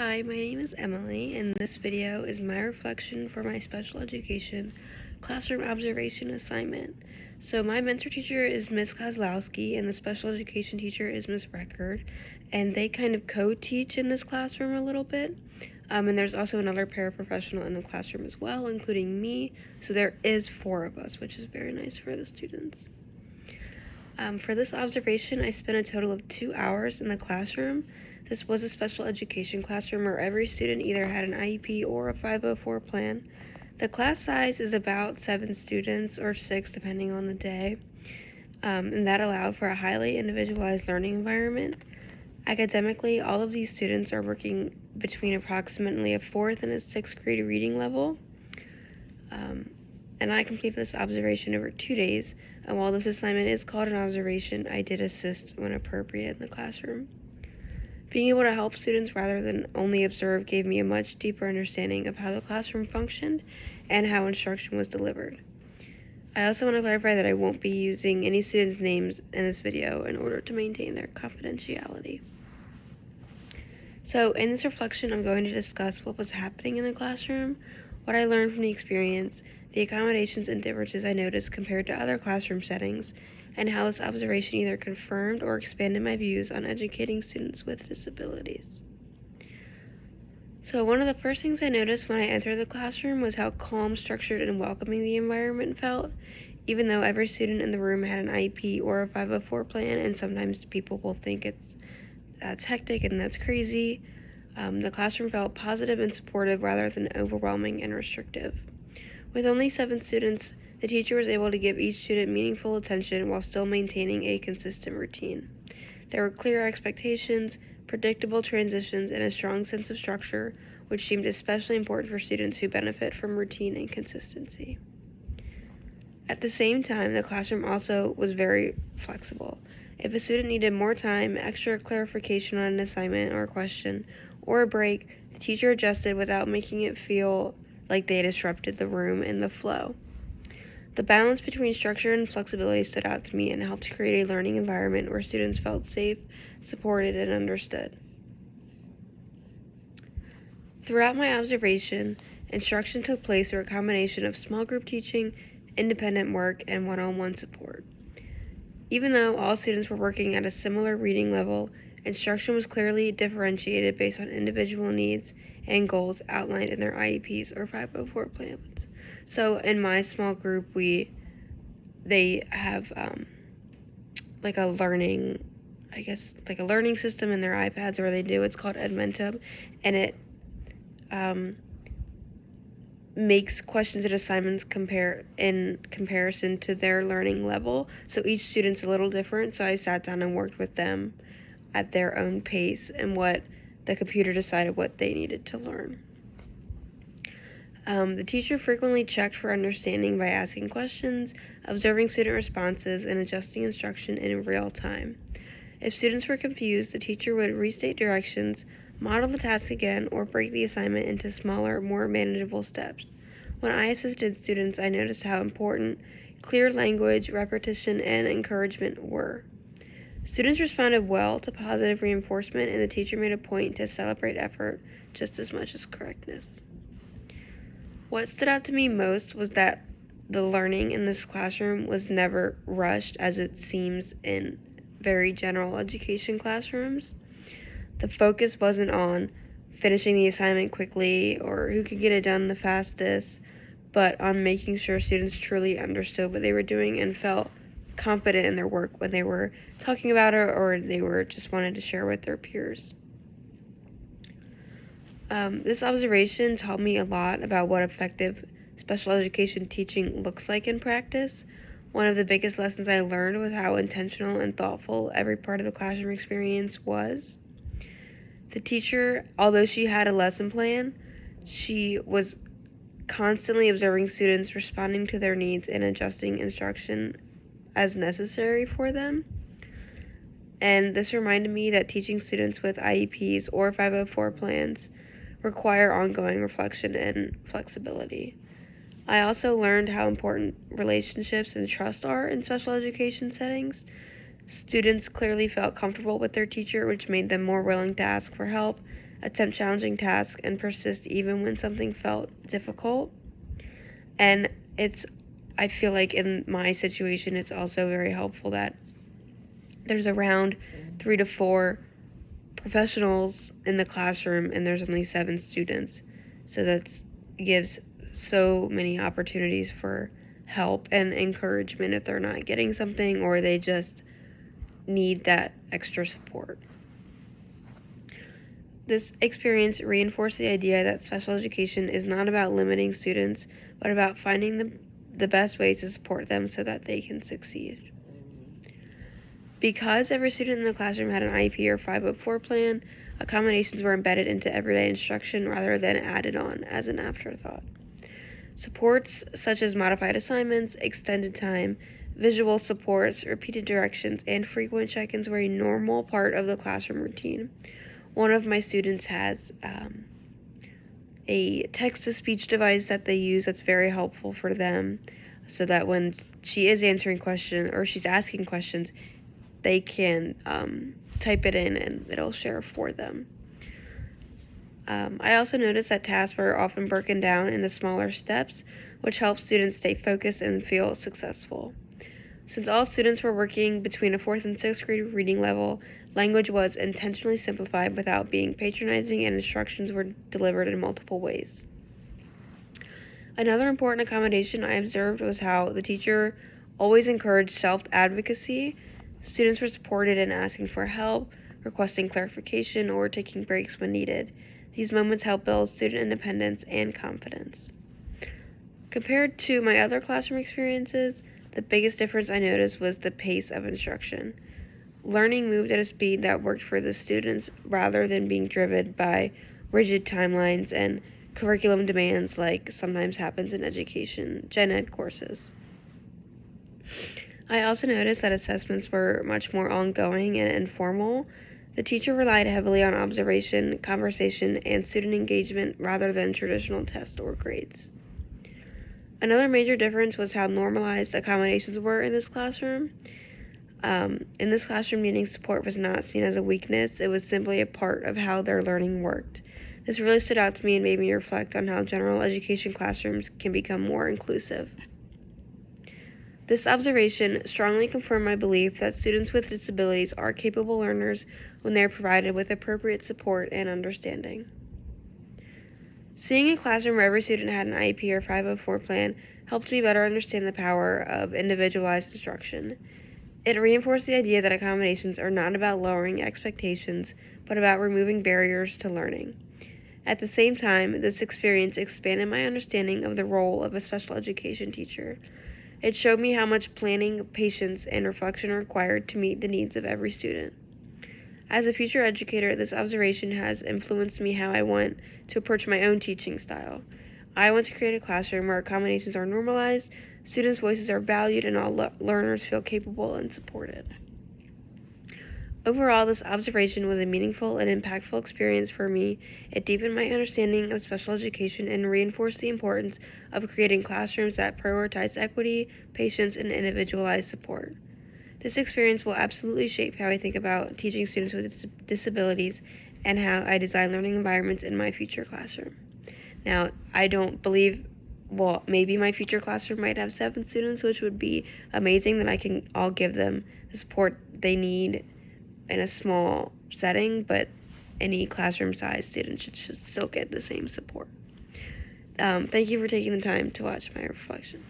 Hi, my name is Emily, and this video is my reflection for my special education classroom observation assignment. So my mentor teacher is Miss Kozlowski, and the special education teacher is Miss Record, and they kind of co-teach in this classroom a little bit. And there's also another paraprofessional in the classroom as well, including me, so there is 4 of us, which is very nice for the students. For this observation, I spent a total of 2 hours in the classroom. This was a special education classroom where every student either had an IEP or a 504 plan. The class size is about 7 students or 6 depending on the day, and that allowed for a highly individualized learning environment. Academically, all of these students are working between approximately a 4th and a 6th grade reading level. And I completed this observation over 2 days, and while this assignment is called an observation, I did assist when appropriate in the classroom. Being able to help students rather than only observe gave me a much deeper understanding of how the classroom functioned and how instruction was delivered. I also want to clarify that I won't be using any students' names in this video in order to maintain their confidentiality. So in this reflection, I'm going to discuss what was happening in the classroom, what I learned from the experience, the accommodations and differences I noticed compared to other classroom settings, and how this observation either confirmed or expanded my views on educating students with disabilities. So one of the first things I noticed when I entered the classroom was how calm, structured, and welcoming the environment felt, even though every student in the room had an IEP or a 504 plan, and sometimes people will think that's hectic and that's crazy. The classroom felt positive and supportive rather than overwhelming and restrictive. With only 7 students, the teacher was able to give each student meaningful attention while still maintaining a consistent routine. There were clear expectations, predictable transitions, and a strong sense of structure, which seemed especially important for students who benefit from routine and consistency. At the same time, the classroom also was very flexible. If a student needed more time, extra clarification on an assignment or a question, or a break, the teacher adjusted without making it feel like they disrupted the room and the flow. The balance between structure and flexibility stood out to me and helped create a learning environment where students felt safe, supported, and understood. Throughout my observation, instruction took place through a combination of small group teaching, independent work, and one-on-one support. Even though all students were working at a similar reading level, instruction was clearly differentiated based on individual needs and goals outlined in their IEPs or 504 plans. So in my small group, they have like a learning system in their iPads where they do. It's called Edmentum, and it makes questions and assignments in comparison to their learning level. So each student's a little different. So I sat down and worked with them at their own pace and what the computer decided what they needed to learn. The teacher frequently checked for understanding by asking questions, observing student responses, and adjusting instruction in real time. If students were confused, the teacher would restate directions, model the task again, or break the assignment into smaller, more manageable steps. When I assisted students, I noticed how important clear language, repetition, and encouragement were. Students responded well to positive reinforcement, and the teacher made a point to celebrate effort just as much as correctness. What stood out to me most was that the learning in this classroom was never rushed as it seems in very general education classrooms. The focus wasn't on finishing the assignment quickly or who could get it done the fastest, but on making sure students truly understood what they were doing and felt confident in their work when they were talking about it or they were just wanted to share with their peers. This observation taught me a lot about what effective special education teaching looks like in practice. One of the biggest lessons I learned was how intentional and thoughtful every part of the classroom experience was. The teacher, although she had a lesson plan, she was constantly observing students, responding to their needs, and adjusting instruction as necessary for them. And this reminded me that teaching students with IEPs or 504 plans require ongoing reflection and flexibility. I also learned how important relationships and trust are in special education settings. Students clearly felt comfortable with their teacher, which made them more willing to ask for help, attempt challenging tasks, and persist even when something felt difficult. And I feel like in my situation, it's also very helpful that there's around 3 to 4 professionals in the classroom and there's only 7 students. So that gives so many opportunities for help and encouragement if they're not getting something or they just need that extra support. This experience reinforced the idea that special education is not about limiting students, but about finding the best ways to support them so that they can succeed. Because every student in the classroom had an IEP or 504 plan, accommodations were embedded into everyday instruction rather than added on as an afterthought. Supports such as modified assignments, extended time, visual supports, repeated directions, and frequent check-ins were a normal part of the classroom routine. One of my students has a text-to-speech device that they use that's very helpful for them, so that when she is answering questions or she's asking questions, they can type it in and it'll share for them. I also noticed that tasks were often broken down into smaller steps, which helps students stay focused and feel successful. Since all students were working between a 4th and 6th grade reading level, language was intentionally simplified without being patronizing, and instructions were delivered in multiple ways. Another important accommodation I observed was how the teacher always encouraged self-advocacy. Students were supported in asking for help, requesting clarification, or taking breaks when needed. These moments help build student independence and confidence. Compared to my other classroom experiences, the biggest difference I noticed was the pace of instruction. Learning moved at a speed that worked for the students rather than being driven by rigid timelines and curriculum demands like sometimes happens in gen ed courses. I also noticed that assessments were much more ongoing and informal. The teacher relied heavily on observation, conversation, and student engagement rather than traditional tests or grades. Another major difference was how normalized accommodations were in this classroom. In this classroom, needing support was not seen as a weakness, it was simply a part of how their learning worked. This really stood out to me and made me reflect on how general education classrooms can become more inclusive. This observation strongly confirmed my belief that students with disabilities are capable learners when they are provided with appropriate support and understanding. Seeing a classroom where every student had an IEP or 504 plan helped me better understand the power of individualized instruction. It reinforced the idea that accommodations are not about lowering expectations, but about removing barriers to learning. At the same time, this experience expanded my understanding of the role of a special education teacher. It showed me how much planning, patience, and reflection are required to meet the needs of every student. As a future educator, this observation has influenced me how I want to approach my own teaching style. I want to create a classroom where accommodations are normalized, students' voices are valued, and all learners feel capable and supported. Overall, this observation was a meaningful and impactful experience for me. It deepened my understanding of special education and reinforced the importance of creating classrooms that prioritize equity, patience, and individualized support. This experience will absolutely shape how I think about teaching students with disabilities and how I design learning environments in my future classroom. Now, I don't believe, maybe my future classroom might have 7 students, which would be amazing that I'll give them the support they need in a small setting, but any classroom size student should still get the same support. Thank you for taking the time to watch my reflections.